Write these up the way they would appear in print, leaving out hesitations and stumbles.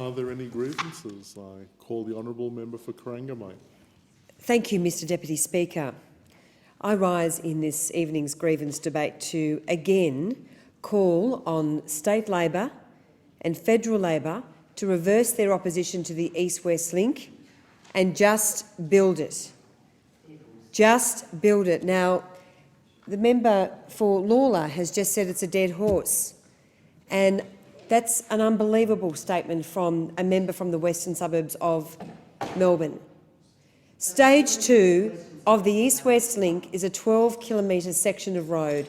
Are there any grievances? I call the honourable member for Corangamite. Thank you, Mr Deputy Speaker. I rise in this evening's grievance debate to again call on state Labor and federal Labor to reverse their opposition to the East-West link and just build it. Just build it. Now, the member for Lawler has just said it's a dead horse, and that's an unbelievable statement from a member from the western suburbs of Melbourne. Stage 2 of the East-West link is a 12-kilometre section of road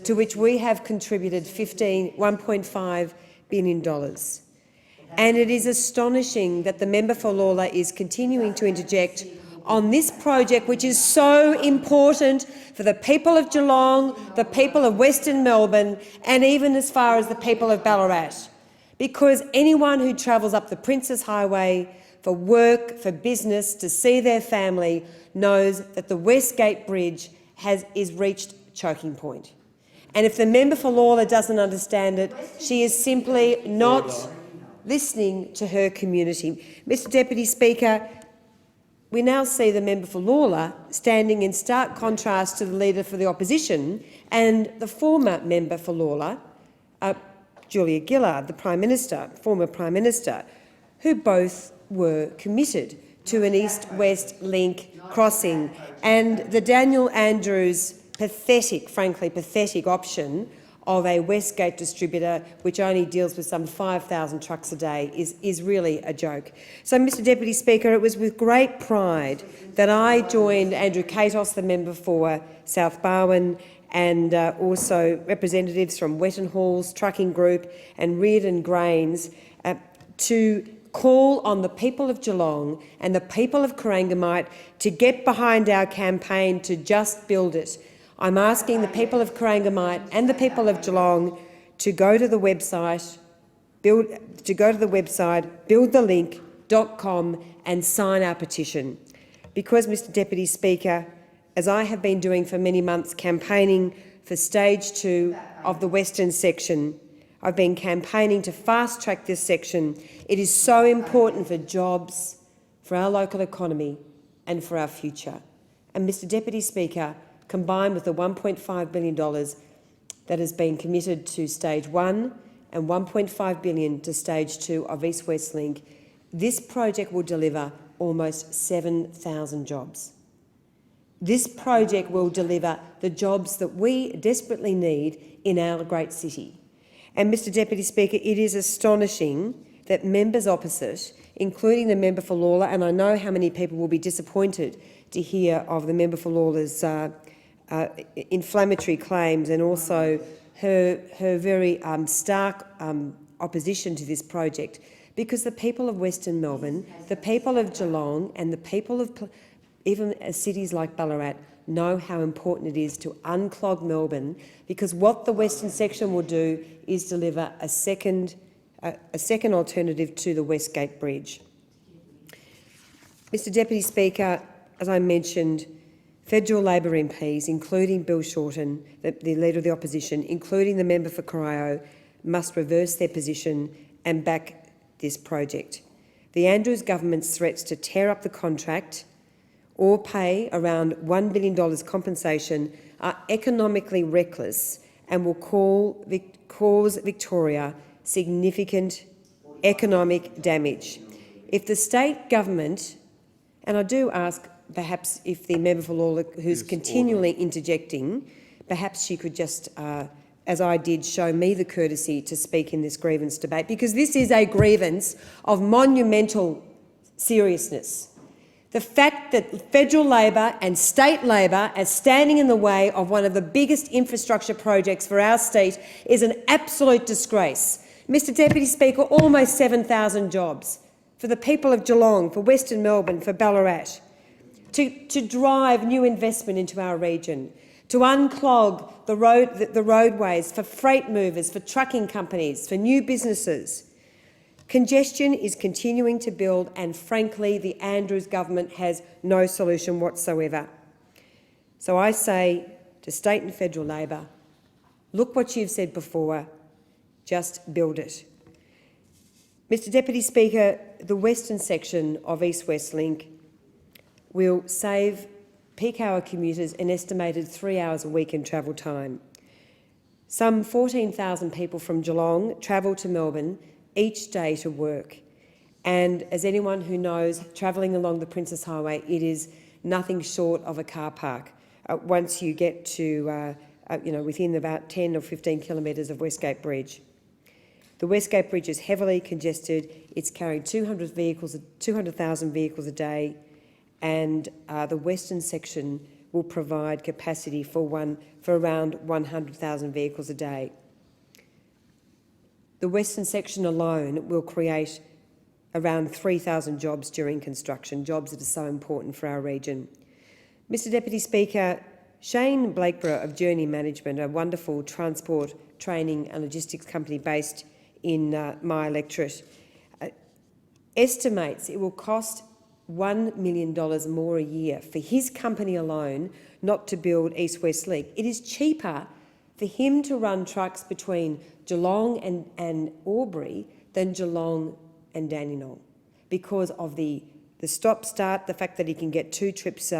to which we have contributed $1.5 billion. And it is astonishing that the member for Lawler is continuing to interject on this project, which is so important for the people of Geelong, the people of Western Melbourne, and even as far as the people of Ballarat. Because anyone who travels up the Princes Highway for work, for business, to see their family, knows that the Westgate Bridge is reached choking point. And if the member for Lawler doesn't understand it, she is simply not listening to her community. Mr Deputy Speaker, we now see the member for Lawler standing in stark contrast to the leader for the opposition and the former member for Lawler, Julia Gillard, the former Prime Minister, who both were committed to an East-West link crossing, and the Daniel Andrews pathetic, frankly pathetic option of a Westgate distributor which only deals with some 5,000 trucks a day is really a joke. So, Mr Deputy Speaker, it was with great pride that I joined Andrew Katos, the member for South Barwon, and also representatives from Wetton Hall's Trucking Group and Reardon Grains to call on the people of Geelong and the people of Corangamite to get behind our campaign to just build it. I'm asking the people of Corangamite and the people of Geelong to go to the website, buildthelink.com and sign our petition. Because, Mr Deputy Speaker, as I have been doing for many months campaigning for stage 2 of the western section, I've been campaigning to fast-track this section. It is so important for jobs, for our local economy and for our future. And, Mr Deputy Speaker, combined with the $1.5 billion that has been committed to stage 1 and $1.5 billion to stage 2 of East-West Link, this project will deliver almost 7,000 jobs. This project will deliver the jobs that we desperately need in our great city. And, Mr Deputy Speaker, it is astonishing that members opposite, including the member for Lawler, and I know how many people will be disappointed to hear of the member for Lawler's inflammatory claims and also her very stark opposition to this project, because the people of Western Melbourne, the people of Geelong and the people of even cities like Ballarat know how important it is to unclog Melbourne, because what the western section will do is deliver a second alternative to the Westgate Bridge. Mr Deputy Speaker, as I mentioned, federal Labor MPs, including Bill Shorten, the Leader of the Opposition, including the member for Corio, must reverse their position and back this project. The Andrews government's threats to tear up the contract or pay around $1 billion compensation are economically reckless and will cause Victoria significant economic damage. If the state government, and I do ask perhaps if the member for Lawler, who's continually interjecting, perhaps she could just, as I did, show me the courtesy to speak in this grievance debate, because this is a grievance of monumental seriousness. The fact that federal Labor and state Labor are standing in the way of one of the biggest infrastructure projects for our state is an absolute disgrace. Mr Deputy Speaker, almost 7,000 jobs for the people of Geelong, for Western Melbourne, for Ballarat, to drive new investment into our region, to unclog the roadways for freight movers, for trucking companies, for new businesses. Congestion is continuing to build, and frankly, the Andrews government has no solution whatsoever. So I say to state and federal Labor, look what you've said before, just build it. Mr Deputy Speaker, the western section of East-West Link will save peak hour commuters an estimated 3 hours a week in travel time. Some 14,000 people from Geelong travel to Melbourne each day to work. And as anyone who knows, travelling along the Princess Highway, it is nothing short of a car park once you get to, within about 10 or 15 kilometres of Westgate Bridge. The Westgate Bridge is heavily congested. It's carrying 200,000 vehicles a day, and the western section will provide capacity for around 100,000 vehicles a day. The western section alone will create around 3,000 jobs during construction, jobs that are so important for our region. Mr Deputy Speaker, Shane Blakeborough of Journey Management, a wonderful transport, training and logistics company based in my electorate, estimates it will cost $1 million more a year for his company alone not to build East-West Link. It is cheaper for him to run trucks between Geelong and Albury than Geelong and Dandenong because of the stop-start, the fact that he can get 2 trips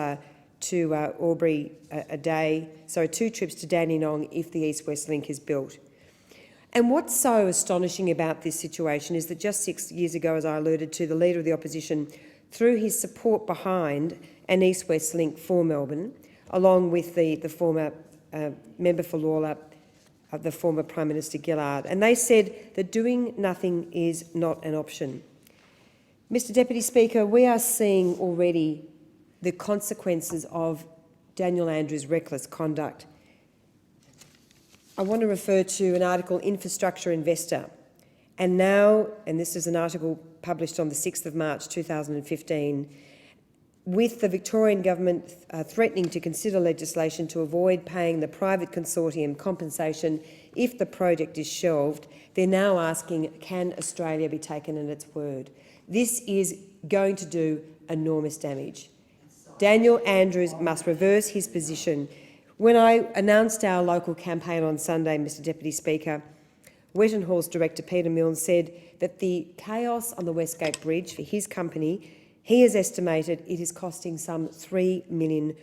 to Albury a day, so 2 trips to Dandenong if the East-West Link is built. And what's so astonishing about this situation is that just 6 years ago, as I alluded to, the Leader of the Opposition threw his support behind an East-West Link for Melbourne, along with the former member for Lalor, the former Prime Minister Gillard, and they said that doing nothing is not an option. Mr Deputy Speaker, we are seeing already the consequences of Daniel Andrews' reckless conduct. I want to refer to an article, Infrastructure Investor, and now, and this is an article published on the 6th of March 2015, with the Victorian government threatening to consider legislation to avoid paying the private consortium compensation if the project is shelved, they're now asking, can Australia be taken at its word? This is going to do enormous damage. Daniel Andrews must reverse his position. When I announced our local campaign on Sunday, Mr Deputy Speaker, Wetton Hall's director Peter Milnes said that the chaos on the Westgate Bridge for his company, he has estimated it is costing some $3 million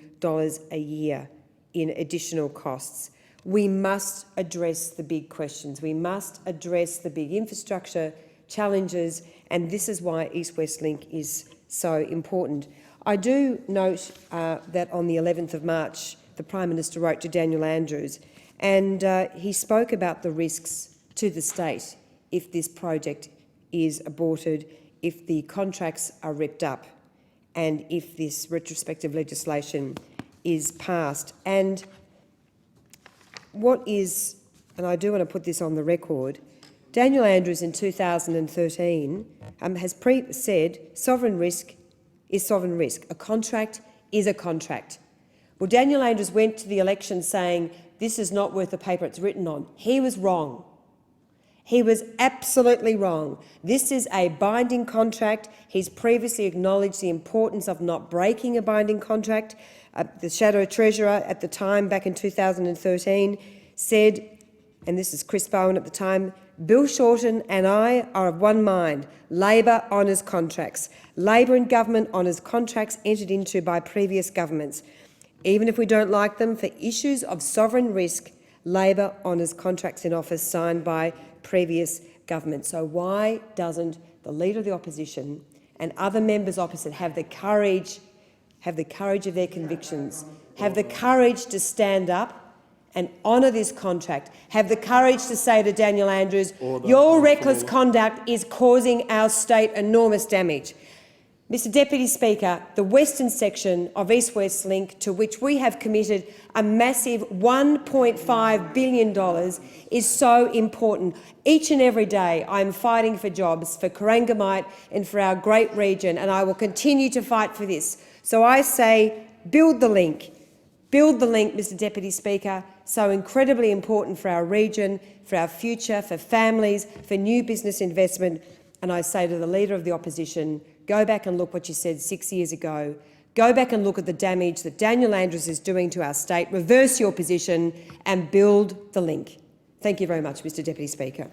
a year in additional costs. We must address the big questions. We must address the big infrastructure challenges, and this is why East-West Link is so important. I do note that on the 11th of March, the Prime Minister wrote to Daniel Andrews, and he spoke about the risks to the state if this project is aborted, if the contracts are ripped up, and if this retrospective legislation is passed. And what is, and I do want to put this on the record, Daniel Andrews in 2013 has said sovereign risk is sovereign risk. A contract is a contract. Well, Daniel Andrews went to the election saying this is not worth the paper it's written on. He was wrong. He was absolutely wrong. This is a binding contract. He's previously acknowledged the importance of not breaking a binding contract. The Shadow Treasurer at the time, back in 2013, said, and this is Chris Bowen at the time, Bill Shorten and I are of one mind. Labor honours contracts. Labor and government honours contracts entered into by previous governments. Even if we don't like them, for issues of sovereign risk, Labor honours contracts in office signed by previous governments. So why doesn't the Leader of the Opposition and other members opposite have the courage of their convictions, have the courage to stand up and honour this contract, have the courage to say to Daniel Andrews, your reckless conduct is causing our state enormous damage. Mr Deputy Speaker, the western section of East-West Link, to which we have committed a massive $1.5 billion, is so important. Each and every day I am fighting for jobs for Corangamite and for our great region, and I will continue to fight for this. So I say build the link. Build the link, Mr Deputy Speaker, so incredibly important for our region, for our future, for families, for new business investment. And I say to the Leader of the Opposition, go back and look what you said 6 years ago. Go back and look at the damage that Daniel Andrews is doing to our state. Reverse your position and build the link. Thank you very much, Mr Deputy Speaker.